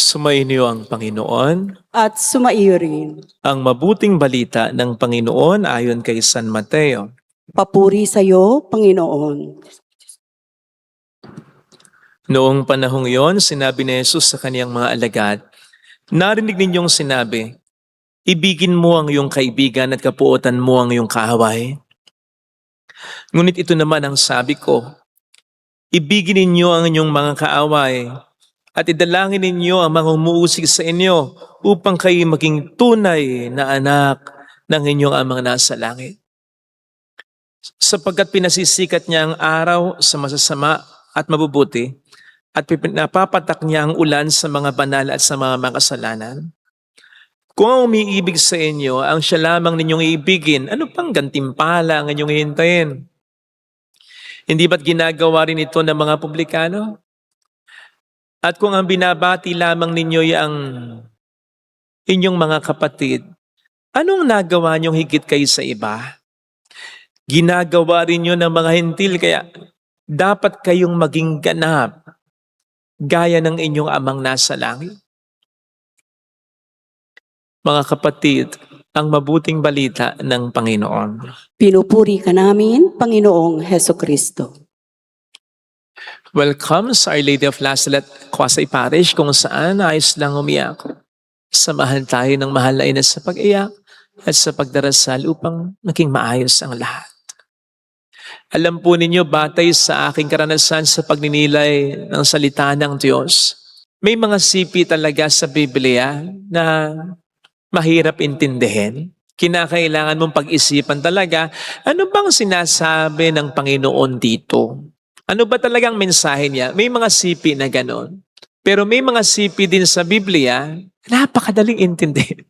Sumainyo ang Panginoon. At sumaiyo rin. Ang mabuting balita ng Panginoon ayon kay San Mateo. Papuri sa iyo, Panginoon. Noong panahong iyon, sinabi ni Jesus sa kaniyang mga alagad, "Narinig ninyong sinabi, ibigin mo ang iyong kaibigan at kapuotan mo ang iyong kaaway. Ngunit ito naman ang sabi ko, ibigin ninyo ang inyong mga kaaway at idalangin ninyo ang mga umuusig sa inyo upang kayo maging tunay na anak ng inyong amang nasa langit. Sapagkat pinasisikat niya ang araw sa masasama at mabubuti at napapatak niya ang ulan sa mga banal at sa mga makasalanan. Kung ang umiibig sa inyo ang siya lamang ninyong iibigin, ano pang gantimpala ang inyong hihintayin? Hindi ba't ginagawa rin ito ng mga publikano? At kung ang binabati lamang ninyo ang inyong mga kapatid, anong nagawa niyong higit kayo sa iba? Ginagawa rin niyo ng mga hentil, kaya dapat kayong maging ganap gaya ng inyong amang nasa langit. Mga kapatid, ang mabuting balita ng Panginoon. Pinupuri ka namin, Panginoong Hesukristo. Welcome sa Our Lady of Lasalet, Quasay Parish, kung saan ayos lang umiyak. Samahan tayo ng mahal na ina sa pag-iyak at sa pagdarasal upang maging maayos ang lahat. Alam po ninyo, batay sa aking karanasan sa pagninilay ng salita ng Diyos, may mga sipi talaga sa Biblia na mahirap intindihin. Kinakailangan mong pag-isipan talaga, ano bang sinasabi ng Panginoon dito? Ano ba talagang mensahe niya? May mga sipi na ganon. Pero may mga sipi din sa Biblia, napakadaling intindihin.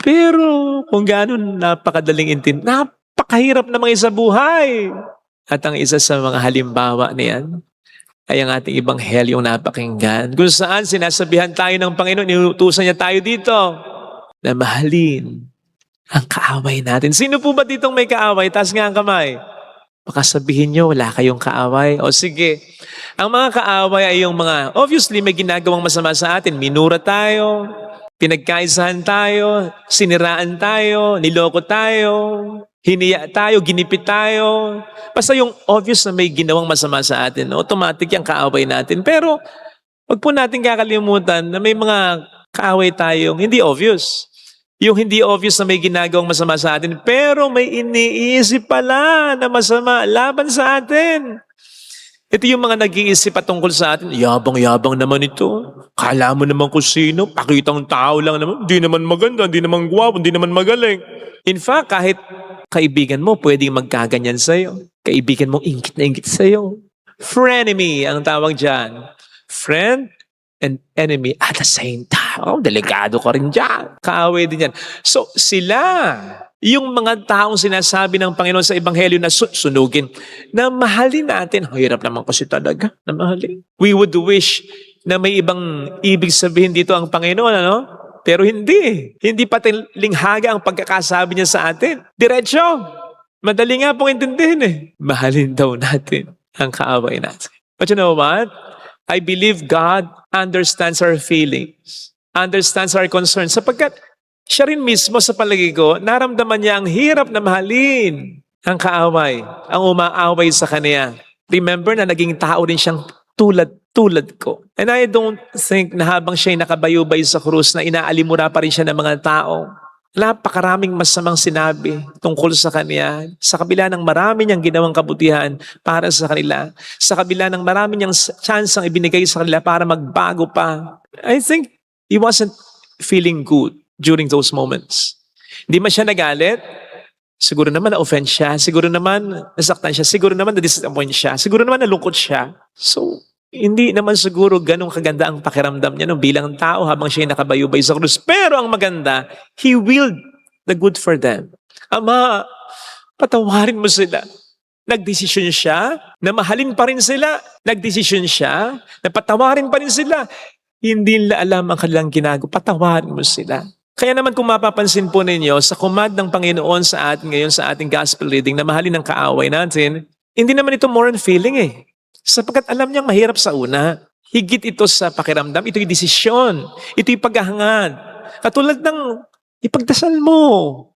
Pero kung gano'n napakadaling intindihin, napakahirap namang sa buhay. At ang isa sa mga halimbawa niyan ay ang ating Ibanghelyong napakinggan, kung saan sinasabihan tayo ng Panginoon, inutusan niya tayo dito na mahalin ang kaaway natin. Sino po ba ditong may kaaway? Taas nga ang kamay. Baka sabihin nyo, wala kayong kaaway. O sige, ang mga kaaway ay yung mga, obviously may ginagawang masama sa atin. Minura tayo, pinagkaisahan tayo, siniraan tayo, niloko tayo, hiniya tayo, ginipit tayo. Basta yung obvious na may ginawang masama sa atin, automatic yung kaaway natin. Pero wag po natin kakalimutan na may mga kaaway tayong hindi obvious. Yung hindi obvious na may ginagawang masama sa atin, pero may iniisip pala na masama laban sa atin. Ito yung mga nag-iisip patungkol sa atin. Yabang-yabang naman ito. Kala mo naman kung sino. Pakitang tao lang naman. Hindi naman maganda, hindi naman gwapo, hindi naman magaling. In fact, kahit kaibigan mo, pwedeng magkaganyan sa'yo. Kaibigan mo, ingit na ingit sa'yo. Frenemy ang tawag dyan. Friend and enemy at the same time. Oh, delikado ka rin dyan. Kaaway din yan. So, sila, yung mga taong sinasabi ng Panginoon sa Ebanghelyo na sunugin, na mahalin natin. Hirap naman kasi talaga na mahalin. We would wish na may ibang ibig sabihin dito ang Panginoon, ano? Pero hindi. Hindi pati linghaga ang pagkakasabi niya sa atin. Diretso. Madali nga pong intindihin eh. Mahalin daw natin ang kaaway natin. But you know what? I believe God understands our feelings, understands our concerns, sapagkat siya rin mismo sa palagi ko, naramdaman niya ang hirap na mahalin ang kaaway, ang umaaway sa kanya. Remember na naging tao rin siyang tulad ko. And I don't think na habang siya'y nakabayubay sa krus na inaalimura pa rin siya ng mga tao. Napakaraming masamang sinabi tungkol sa kanya. Sa kabila ng marami niyang ginawang kabutihan para sa kanila. Sa kabila ng marami niyang chance ang ibinigay sa kanila para magbago pa. I think he wasn't feeling good during those moments. Hindi man siya nagalit. Siguro naman na-offend siya. Siguro naman nasaktan siya. Siguro naman na-disappoint siya. Siguro naman nalungkot siya. So, hindi naman siguro ganun kaganda ang pakiramdam niya bilang tao habang siya nakabayubay sa krus. Pero ang maganda, He willed the good for them. Ama, patawarin mo sila. Nagdesisyon siya na mahalin pa rin sila. Nagdesisyon siya na patawarin pa rin sila. Hindi nila alam ang kanilang ginagawa. Patawarin mo sila. Kaya naman kung mapapansin po ninyo, sa command ng Panginoon sa atin ngayon sa ating gospel reading na mahalin ang kaaway natin, hindi naman ito more on feeling eh. Sapagkat alam niyang mahirap sa una. Higit ito sa pakiramdam, ito yung desisyon, ito yung paghahangad. Katulad ng ipagdasal mo,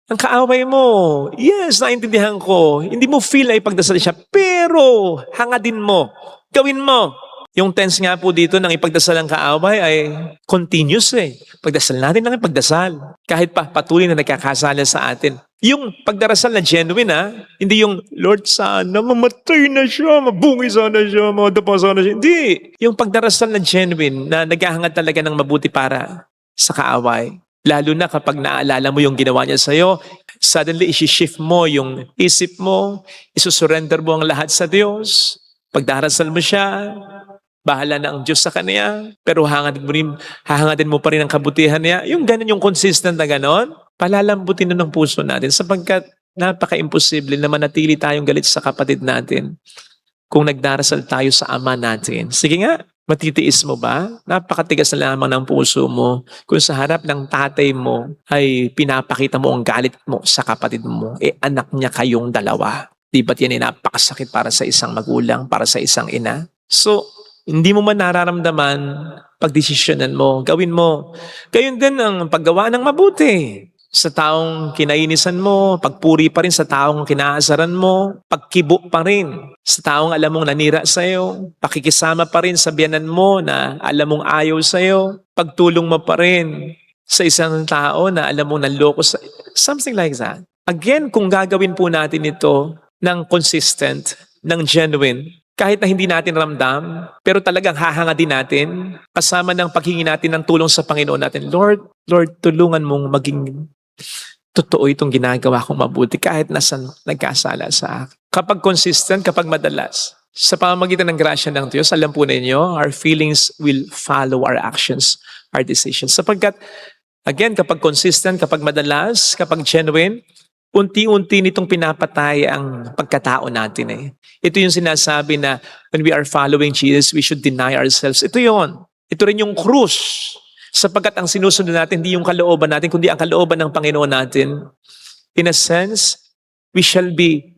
ang kaaway mo. Yes, naintindihan ko. Hindi mo feel na ipagdasal siya, pero hangadin mo, gawin mo. Yung tense nga po dito ng ipagdasal ang kaaway ay continuous eh. Pagdasal natin lang ipagdasal. Kahit pa patuloy na nagkakasala sa atin. Yung pagdarasal na genuine hindi yung, Lord, sana mamatay na siya, mabungi sana siya, madapa sana siya. Hindi. Yung pagdarasal na genuine na naghahangad talaga ng mabuti para sa kaaway. Lalo na kapag naaalala mo yung ginawa niya sa'yo, suddenly isi-shift mo yung isip mo, isusurrender mo ang lahat sa Diyos. Pagdarasal mo siya, bahala na ang Diyos sa kanya, pero hahangadin mo pa rin ang kabutihan niya. Yung ganun, yung consistent na ganon, palalambutin nun ng puso natin sapagkat napaka-imposible na manatili tayong galit sa kapatid natin kung nagdarasal tayo sa Ama natin. Sige nga, matitiis mo ba? Napakatigas na lamang ng puso mo kung sa harap ng tatay mo ay pinapakita mo ang galit mo sa kapatid mo. Anak niya kayong dalawa. Di ba't yan ay napakasakit para sa isang magulang, para sa isang ina? So, hindi mo man nararamdaman, pagdesisyonan mo, gawin mo. Gayon din ang paggawa ng mabuti. Sa taong kinainisan mo, pagpuri pa rin sa taong kinaasaran mo, pagkibo pa rin sa taong alam mong nanira sa'yo, pakikisama pa rin sa biyanan mo na alam mong ayaw sa'yo, pagtulong mo pa rin sa isang tao na alam mong nanloko sa'yo. Something like that. Again, kung gagawin po natin ito ng consistent, ng genuine, kahit na hindi natin ramdam, pero talagang hahangadin natin, kasama ng paghingi natin ng tulong sa Panginoon natin, Lord, tulungan mong maging totoo itong ginagawa kong mabuti kahit nasan nagkasala sa akin. Kapag consistent, kapag madalas, sa pamamagitan ng grasya ng Diyos, alam po ninyo, our feelings will follow our actions, our decisions. Sapagkat, again, kapag consistent, kapag madalas, kapag genuine, unti-unti nitong pinapatay ang pagkatao natin eh. Ito yung sinasabi na when we are following Jesus, we should deny ourselves. Ito yon. Ito rin yung krus. Sapagkat ang sinusunod natin, hindi yung kalooban natin, kundi ang kalooban ng Panginoon natin. In a sense, we shall be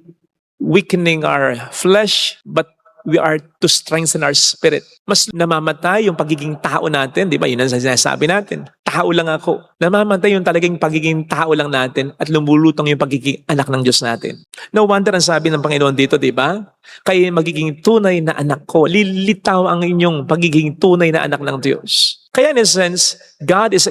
weakening our flesh, but we are to strengthen our spirit. Mas namamatay yung pagiging tao natin, di ba? Yun ang sinasabi natin. Tao lang ako. Namamatay yung talagang pagiging tao lang natin at lumulutong yung pagiging anak ng Diyos natin. No wonder ang sabi ng Panginoon dito, di ba? Kayo magiging tunay na anak ko. Lilitaw ang inyong pagiging tunay na anak ng Diyos. Kaya in a sense, God is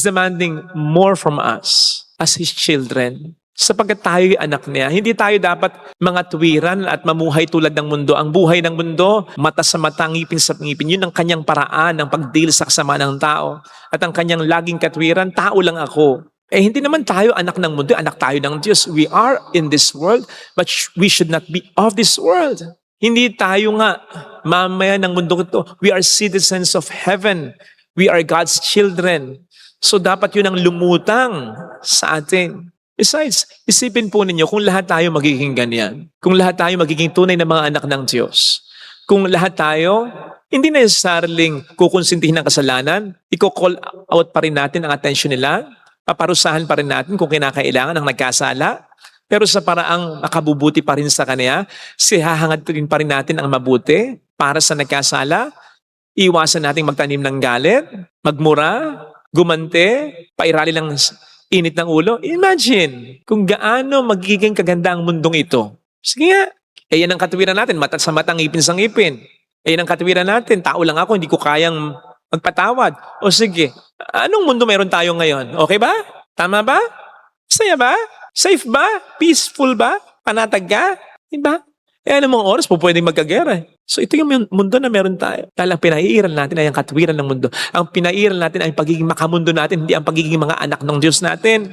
demanding more from us as His children. Sapagkat tayo'y anak niya, hindi tayo dapat mga tuwiran at mamuhay tulad ng mundo. Ang buhay ng mundo, mata sa mata, ngipin sa ngipin. Yun ang kanyang paraan ng pagdeal sa kasama ng tao. At ang kanyang laging katwiran, tao lang ako. Hindi naman tayo anak ng mundo, anak tayo ng Diyos. We are in this world, but we should not be of this world. Hindi tayo nga mamaya ng mundo ito. We are citizens of heaven. We are God's children. So dapat yun ang lumutang sa atin. Besides, isipin po ninyo kung lahat tayo magiging ganyan. Kung lahat tayo magiging tunay na mga anak ng Diyos. Kung lahat tayo, hindi necessarily kukonsintihin ng kasalanan, i-call out pa rin natin ang attention nila, paparusahan pa rin natin kung kinakailangan ng nagkasala, pero sa paraang makabubuti pa rin sa kanya, hahangad rin pa rin natin ang mabuti para sa nagkasala, iwasan nating magtanim ng galit, magmura, gumante, pairali ng init ng ulo. Imagine kung gaano magiging kaganda ang mundong ito. Sige nga. Yan ang katwiran natin. Mata sa mata, ngipin sa ngipin. Yan ang katwiran natin. Tao lang ako, hindi ko kayang magpatawad. O sige, anong mundo meron tayo ngayon? Okay ba? Tama ba? Saya ba? Safe ba? Peaceful ba? Panatag ka? Diba? Anong mga oras po pwedeng magkagera. So ito yung mundo na meron tayo. Dahil ang pinairal natin ay ang katwiran ng mundo. Ang pinairal natin ay ang pagiging makamundo natin, hindi ang pagiging mga anak ng Diyos natin.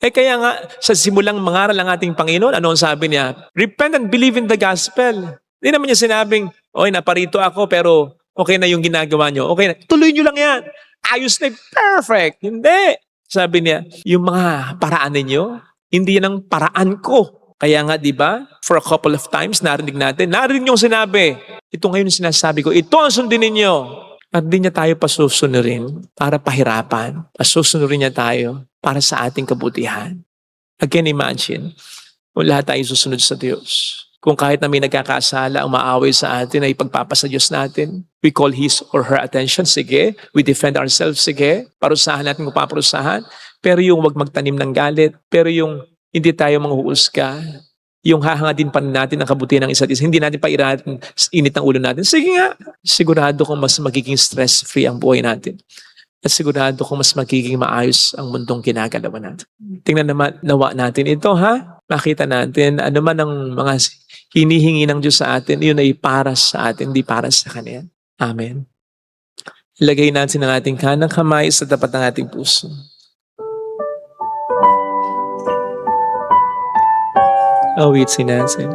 Kaya nga, sa simulang mangaral ng ating Panginoon, ano ang sabi niya? Repent and believe in the gospel. Hindi naman niya sinabing, oy, naparito ako, pero okay na yung ginagawa niyo. Okay na, tuloy niyo lang yan. Ayos na, perfect. Hindi. Sabi niya, yung mga paraan ninyo, hindi yan ang paraan ko. Kaya nga, di ba, for a couple of times, narinig yung sinabi, ito ngayon sinasabi ko, ito ang sundin ninyo. At di niya tayo pasusunurin para pahirapan. Pasusunurin niya tayo para sa ating kabutihan. Again, imagine, kung lahat tayo susunod sa Diyos. Kung kahit na may nagkakasala, umaaway sa atin, ay pagpapasa Diyos natin. We call his or her attention, sige. We defend ourselves, sige. Parusahan natin kung paparusahan. Pero yung wag magtanim ng galit, pero yung hindi tayo manghuhusga, yung hahangadin pa natin ang kabutihan ng isa't isa, hindi natin pairatin init ng ulo natin. Sige nga, sigurado kong mas magiging stress-free ang buhay natin. At sigurado kong mas magiging maayos ang mundong ginagalawan natin. Tingnan naman, nawa natin ito, ha? Makita natin, ano man ang mga hinihingi ng Diyos sa atin, yun ay para sa atin, hindi para sa Kanya. Amen. Ilagay natin ang ating kanang kamay sa tapat ng ating puso. Awitin natin.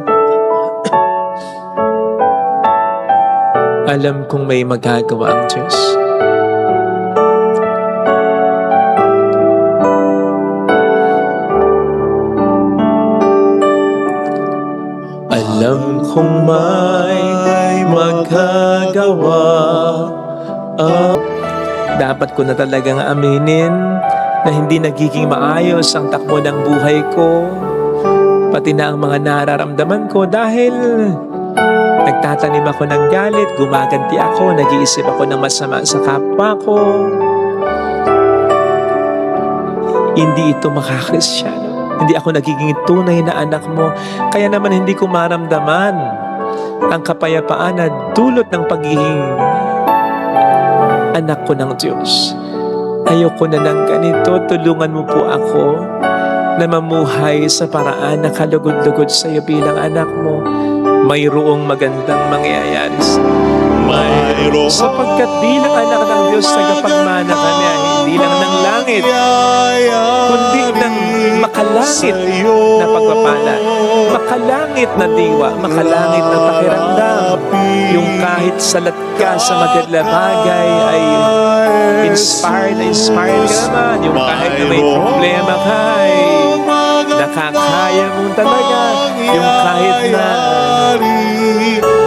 Alam kong may magagawa ang Diyos. Alam kong may magagawa. Dapat ko na talagang aminin na hindi nagiging maayos ang takbo ng buhay ko, pati na ang mga nararamdaman ko dahil nagtatanim ako ng galit, gumaganti ako, nag-iisip ako ng masama sa kapwa ko. Hindi ito makakristyano. Hindi ako nagiging tunay na anak mo. Kaya naman hindi ko maramdaman ang kapayapaan na dulot ng pagiging anak ko ng Diyos. Ayoko na ng ganito. Tulungan mo po ako na mamuhay sa paraan na kalugod-lugod sa iyo bilang anak mo. Mayroong magandang mangyayari sa sapagkat bilang anak ng Diyos, tagapagmana ka niya, hindi lang ng langit, kundi ng makalangit na pagpapala, makalangit na diwa, makalangit na pakiramdam. Yung kahit salat ka sa magandang bagay ay inspired ka naman. Yung kahit na may problema ka ay nakakaya mo talaga. Yung kahit na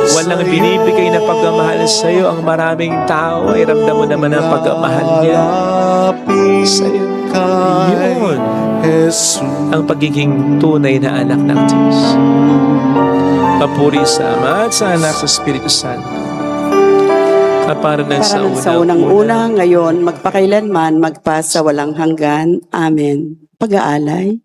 walang binibigay na pagmamahal sa iyo, ang maraming tao ay ramdam mo naman ang pagmamahal niya sa iyo. Yun ang pagiging tunay na anak ng Diyos. Papuri sa Ama at sa Anak sa Espiritu Santo. Para Sa unang-una, ngayon, magpakailanman, magpasa walang hanggan. Amen. Pag-aalay.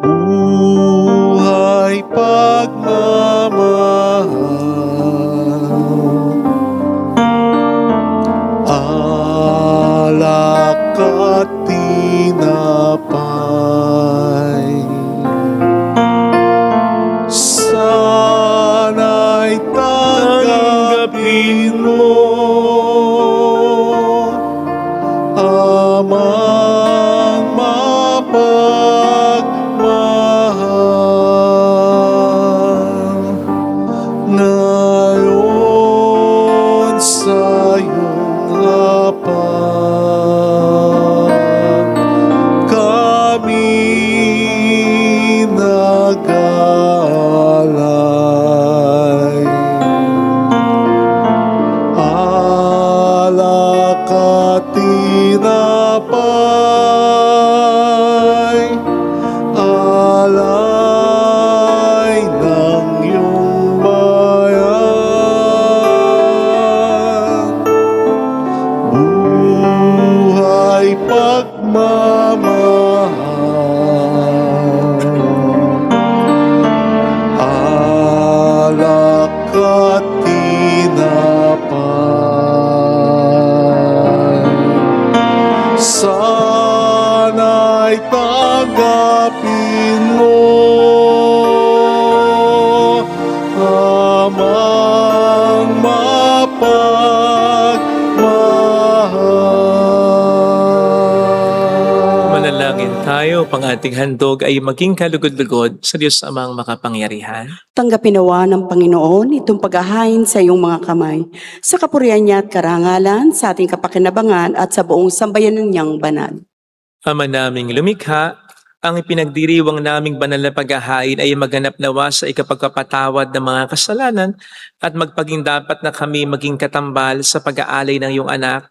Buhay pagmamahal, alak at tinapay, sana'y tanggapin mo, amang mapagmahal, ngayon sa iyong hapag, kami nag-aalay. Alak at tinapay, alay ng iyong bayan, buhay pagmamahal, alak at tinapay, sana'y tanggapin mo, amang mapagmahal. Manalangin tayo, pang ating handog ay maging kalugod-lugod sa Diyos Amang makapangyarihan. Tanggapin nawa ng Panginoon itong paghahain sa iyong mga kamay, sa kapurihan niya at karangalan, sa ating kapakinabangan at sa buong sambayanan niyang banal. Ama naming lumikha, Ang ipinagdiriwang naming banal na paghahain ay maganap nawa sa ikapagpapatawad ng mga kasalanan at magpaging dapat na kami maging katambal sa pag-aalay ng iyong anak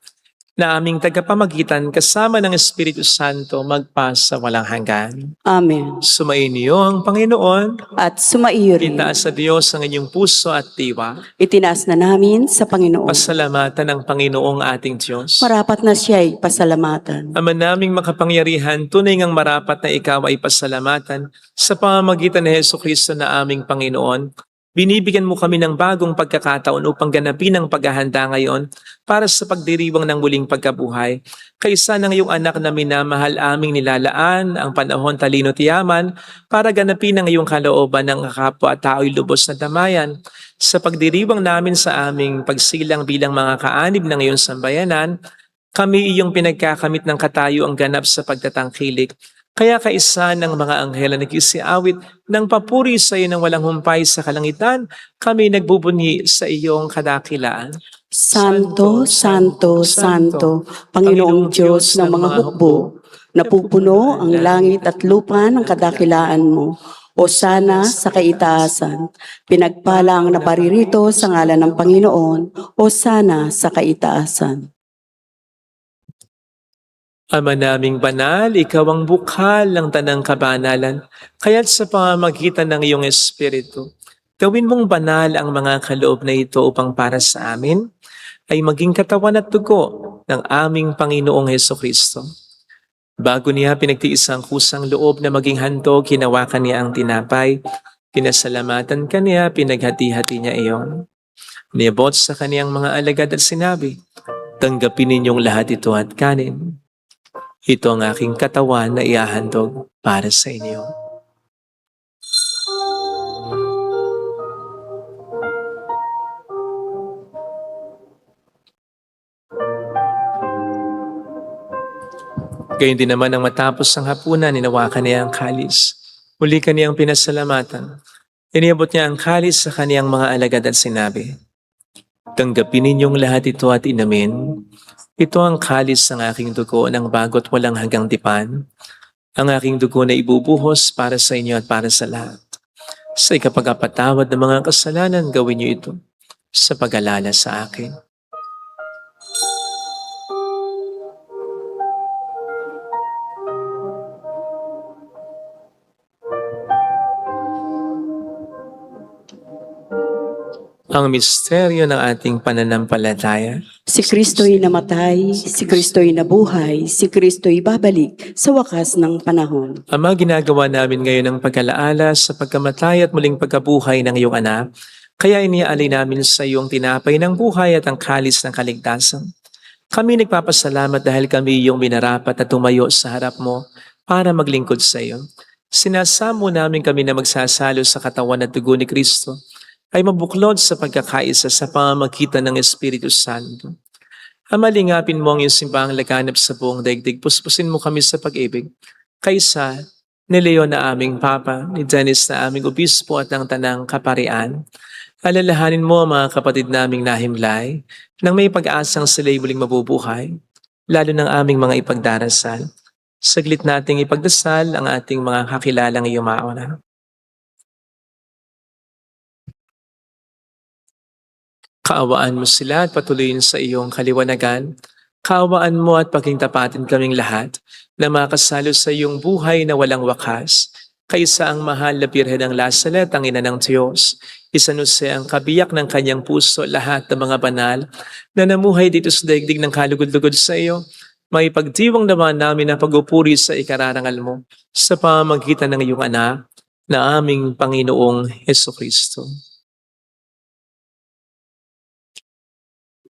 na aming tagapamagitan kasama ng Espiritu Santo magpa sa walang hanggan. Amen. Sumainyo ang Panginoon. At sumaiyo rin. Itaas sa Diyos ang inyong puso at diwa. Itinaas na namin sa Panginoon. Pasalamatan ng Panginoong ating Diyos. Marapat na siya'y pasalamatan. Ama naming makapangyarihan, tunay ngang marapat na ikaw ay pasalamatan sa pamamagitan ni Hesukristo na aming Panginoon. Binibigyan mo kami ng bagong pagkakataon upang ganapin ang paghahanda ngayon para sa pagdiriwang ng muling pagkabuhay. Kaysa ng iyong anak na minamahal aming nilalaan ang panahon talino tiyaman para ganapin ang iyong kalooban ng kapwa at tao'y lubos na damayan. Sa pagdiriwang namin sa aming pagsilang bilang mga kaanib ng iyong sambayanan, kami iyong pinagkakamit ng katayo ang ganap sa pagtatangkilik. Kaya kaisa ng mga anghel na nagkisiawit ng papuri sa iyo ng walang humpay sa kalangitan, kami nagbubunyi sa iyong kadakilaan. Santo, Santo, Santo, Panginoong Diyos ng mga hukbo, napupuno ang langit at lupa ng kadakilaan mo. Hosana sa kaitaasan, pinagpala ang naparirito sa ngalan ng Panginoon. Hosana sa kaitaasan. Ama naming banal, ikaw ang bukal ng tanang kabanalan, kaya't sa pamamagitan ng iyong Espiritu, gawin mong banal ang mga kaloob na ito upang para sa amin ay maging katawan at dugo ng aming Panginoong Hesukristo. Bago niya pinagtiis ang kusang loob na maging handog, hinawakan niya ang tinapay, pinasalamatan kaniya, pinaghati-hati niya iyon. Niabot sa kaniyang mga alagad at sinabi, tanggapin ninyong lahat ito at kanin. Ito ang aking katawan na iahandog para sa inyo. Gayun din naman ang matapos ang hapunan, ninawakan niya ang kalis. Muli kaniyang pinasalamatan. Iniabot niya ang kalis sa kaniyang mga alagad at sinabi, tanggapin ninyong lahat ito at inamin. Ito ang kalis ng aking dugo ng bago't walang hanggang tipan. Ang aking dugo na ibubuhos para sa inyo at para sa lahat. Sa ikapagpatawad ng mga kasalanan, gawin niyo ito sa pag-alala sa akin. Ang misteryo ng ating pananampalataya. Si Kristo'y namatay, si Kristo'y nabuhay, si Kristo'y babalik sa wakas ng panahon. Ama, ginagawa namin ngayon ang pag-alaala sa pagkamatay at muling pagkabuhay ng iyong anak. Kaya iniaalay namin sa iyong tinapay ng buhay at ang kalis ng kaligtasan. Kami nagpapasalamat dahil kami iyong minarapat at tumayo sa harap mo para maglingkod sa iyo. Sinasamo namin kami na magsasalo sa katawan at dugo ni Kristo ay mabuklod sa pagkakaisa sa pamamagitan ng Espiritu Santo. Ama, lingapin mo ang iyong simbahang laganap sa buong daigdig. Puspusin mo kami sa pag-ibig. Kaysa ni Leon na aming Papa, ni Dennis na aming Obispo at ng Tanang Kaparian, alalahanin mo ang mga kapatid naming nahimlay nang may pag-asang sila'y muling mabubuhay, lalo ng aming mga ipagdarasal. Saglit nating ipagdasal ang ating mga kakilalang iyong mauna. Kaawaan mo sila at patuloyin sa iyong kaliwanagan. Kaawaan mo at pagingtapatin kaming lahat na makasalo sa iyong buhay na walang wakas. Kaysa ang mahal na Birhen ng Lazaret, ang ina ng Diyos, isanuse ang kabiyak ng kanyang puso lahat ng mga banal na namuhay dito sa daigdig ng kalugod-lugod sa iyo. May pagdiwang naman namin na pag-upuri sa ikararangal mo sa pamamagitan ng iyong anak na aming Panginoong Hesukristo.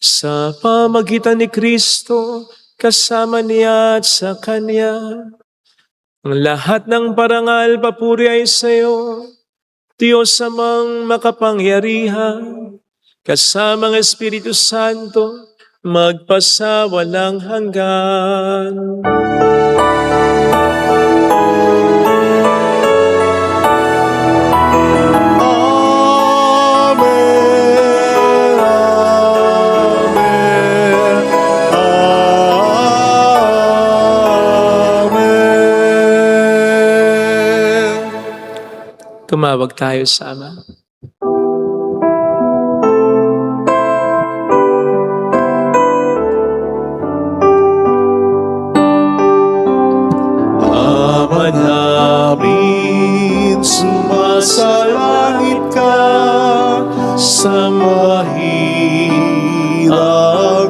Sa pamagitan ni Kristo, kasama niya at sa Kanya, ang lahat ng parangal papuri ay sa iyo, Diyos amang makapangyarihan, kasama ng Espiritu Santo, magpasawalang hanggan. Tumawag tayo sa Ama. Ama namin, sumasalangit ka, samahirang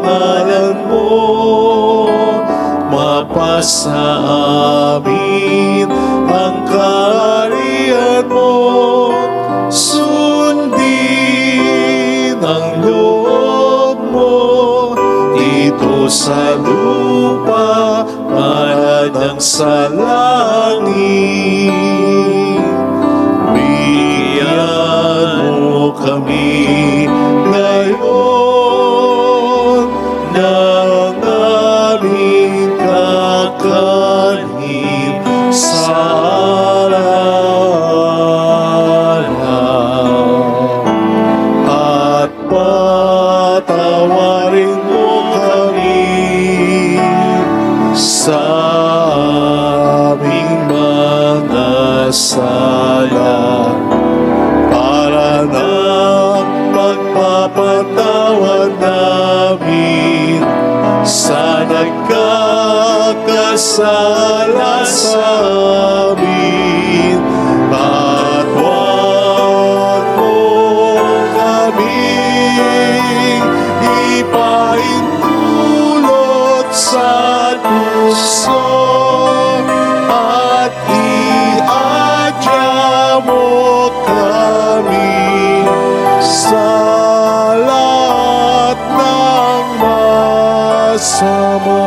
ngalan mo, mapasa amin ang kaharian mo, sundin ang loob mo dito sa lupa ng sa langit. Bigyan mo kami ngayon ng aming kakanin sa araw. At patawarin mo kami sa aming mga sala, para ng pagpapatawad namin sa nagkakasala sa amin. At huwag mo kaming ipahintulot sa puso, at iadya mo kami sa lahat ng masama.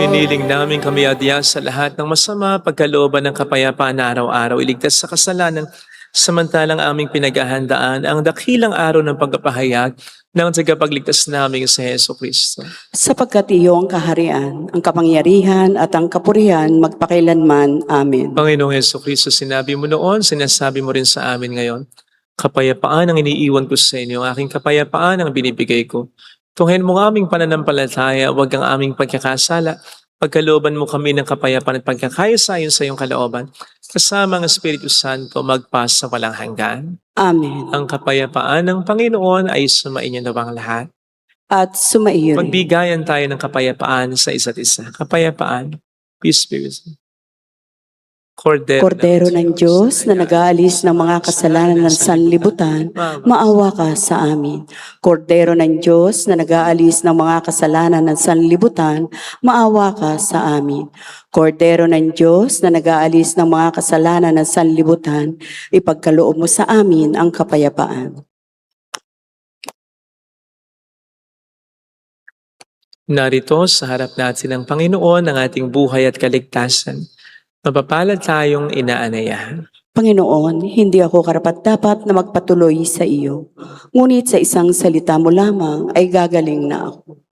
Iniling namin kami adya sa lahat ng masama, pagkalooban ng kapayapaan na araw-araw, iligtas sa kasalanan, samantalang aming pinaghahandaan ang dakilang araw ng pagpapahayag ng tagapagligtas namin sa Heso Kristo. Sapagkat iyo ang kaharian, ang kapangyarihan at ang kapurihan magpakailanman. Amen. Panginoong Heso Kristo, sinabi mo noon, sinasabi mo rin sa amin ngayon, kapayapaan ang iniiwan ko sa inyo, aking kapayapaan ang binibigay ko. Tunghayin mo ang aming pananampalataya, huwag ang aming pagkakasala. Pagkalooban mo kami ng kapayapaan at pagkakaisa sa iyong kalooban. Kasama ang Espiritu Santo, magpasa walang hanggan. Amen. Ang kapayapaan ng Panginoon ay sumainyo na bang lahat? At sumaiyo rin. Magbigayan tayo ng kapayapaan sa isa't isa. Kapayapaan, peace be with you. Kordero ng Diyos na nag-aalis ng mga kasalanan ng sanlibutan, maawa ka sa amin. Kordero ng Diyos na nag-aalis ng mga kasalanan ng sanlibutan, maawa ka sa amin. Kordero ng Diyos na nag-aalis ng mga kasalanan ng sanlibutan, ipagkaloob mo sa amin ang kapayapaan. Narito sa harap natin ng Panginoon ang ating buhay at kaligtasan. Mapapalad tayong inaanayahan. Panginoon, hindi ako karapat-dapat na magpatuloy sa iyo. Ngunit sa isang salita mo lamang ay gagaling na ako.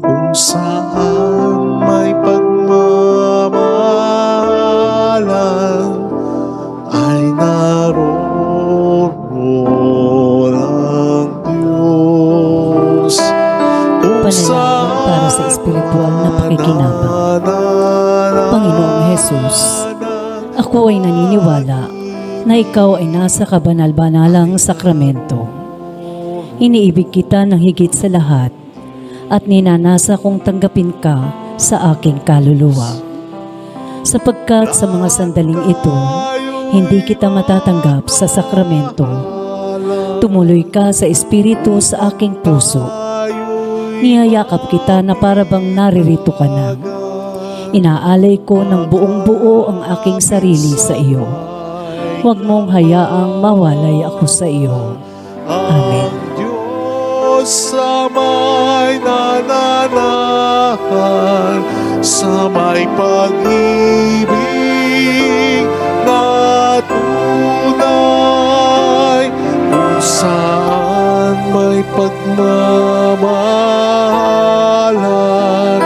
Kung saan may pagmamahalan, ay naroon ang Diyos. Kung Panalangin para sa espiritual na pakikinabang. Panginoong Jesus, ako ay naniniwala na ikaw ay nasa kabanal-banalang sakramento. Iniibig kita ng higit sa lahat at ninanasa kong tanggapin ka sa aking kaluluwa. Sapagkat sa mga sandaling ito, hindi kita matatanggap sa sakramento. Tumuloy ka sa espiritu sa aking puso. Niyayakap kita na parabang naririto ka na. Inaalay ko ng buong buo ang aking sarili sa iyo. Huwag mong hayaang mawalay ako sa iyo. Amen. sa may nananahan, sa may pag-ibig na tunay, kung saan may pagmamahalan,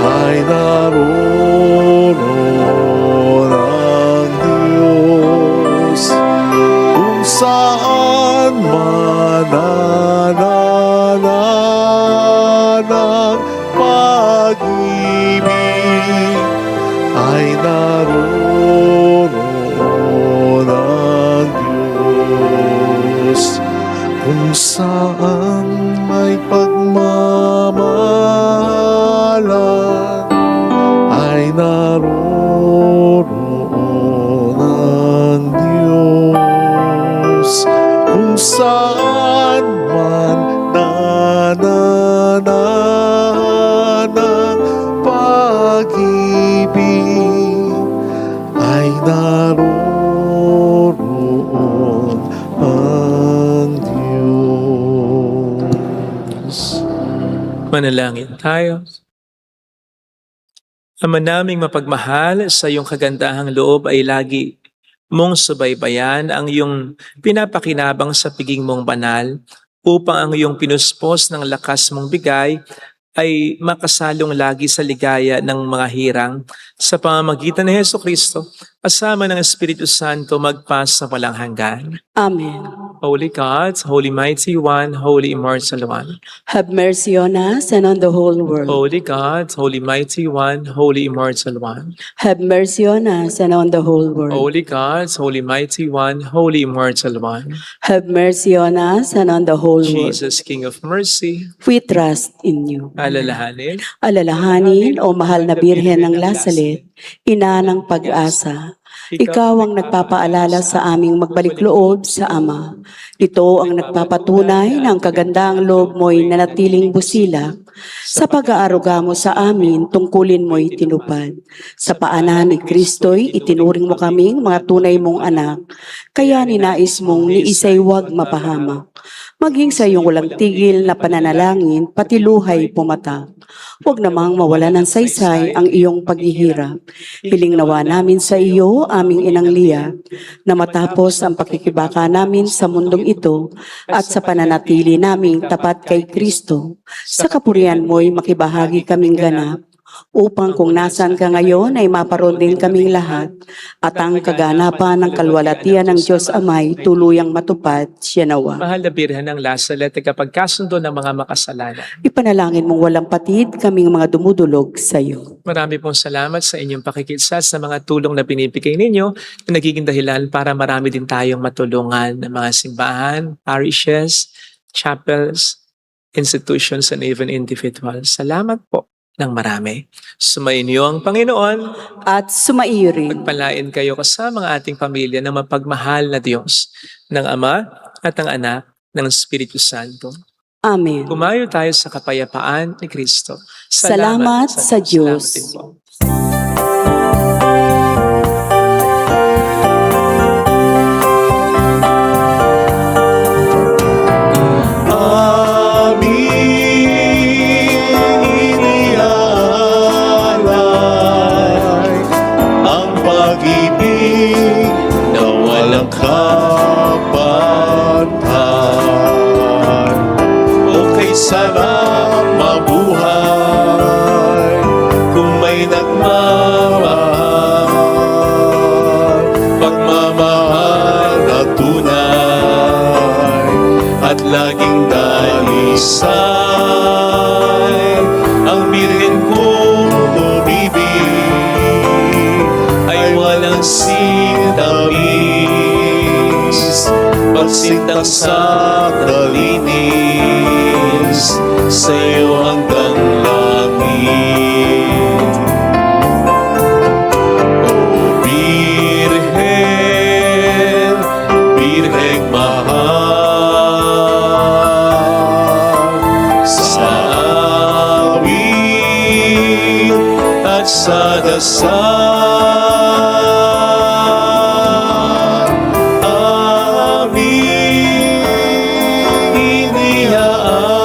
ay naroon ang Diyos. Kung saan man nananahan ang pag-ibig, ay naroon ang Diyos. Kung saan may pagmamahalan, ay naroon ang Diyos. Kung saan man nananahan ang pag-ibig, ay naroon ang Diyos. Manalangin tayo. Ama naming mapagmahal, sa iyong kagandahang loob ay lagi mong subaybayan ang iyong pinapakinabang sa piging mong banal upang ang iyong pinuspos ng lakas mong bigay ay makasalong lagi sa ligaya ng mga hirang sa pamamagitan ni Jesucristo kasama ng Espiritu Santo magpas sa walang hanggan. Amen. Holy God, Holy Mighty One, Holy Immortal One. Have mercy on us and on the whole world. Holy God, Holy Mighty One, Holy Immortal One. Have mercy on us and on the whole world. Holy God, Holy Mighty One, Holy Immortal One. Have mercy on us and on the whole world. Jesus, King of Mercy, We trust in you. alalahanin. Alalahanin, o mahal na Birhen ng Lasalet, ina ng pag-asa, ikaw ang nagpapaalala sa aming magbalik loob sa Ama. Ito ang nagpapatunay ng kagandang loob mo'y nanatiling busilak. Sa pag-aaruga mo sa amin, tungkulin mo'y tinupad. Sa paanan ni Kristo'y itinuring mo kaming mga tunay mong anak. Kaya ninais mong ni isa'y huwag mapahamak. Maging sa iyong walang tigil na pananalangin, pati luhay pumatak. Huwag namang mawala ng saysay ang iyong paghihirap. Hiling nawa namin sa iyo, aming inang Lia, na matapos ang pakikibaka namin sa mundong ito at sa pananatili naming tapat kay Kristo, sa kapurihan mo'y makibahagi kaming ganap, upang kung nasan ka ngayon ay maparoon din kaming lahat at ang kaganapan ng kalwalatian ng Diyos Amay tuluyang matupad siya nawa. Mahal na Birhen ng Lasalet, kapagkasundo ng mga makasalanan. Ipanalangin mong walang patid kaming mga dumudulog sa iyo. Marami pong salamat sa inyong pakikisa sa mga tulong na binibigay ninyo na nagiging dahilan para marami din tayong matulungan ng mga simbahan, parishes, chapels, institutions, and even individuals. Salamat po ng marami. Sumainyo ang Panginoon. At sumaiyo rin. Pagpalain kayo kasama ang ating pamilya ng mapagmahal na Diyos, ng Ama at ng Anak, ng Espiritu Santo. Amen. Pumayo tayo sa kapayapaan ni Kristo. Salamat sa Diyos. Salamat din po. Iniaalay ang pag-ibig na walang kapantay. Okay, sarap mabuhay kung may nagmamahal, pagmamahal na tunay at laging dalisay. Ang Birhen kong umibig ay walang sintamis, pagsintang sa kalinis, sa iyo hanggang langit. O Birhen, Birheng mahal, sa awit at sa dasal, aming iniaalay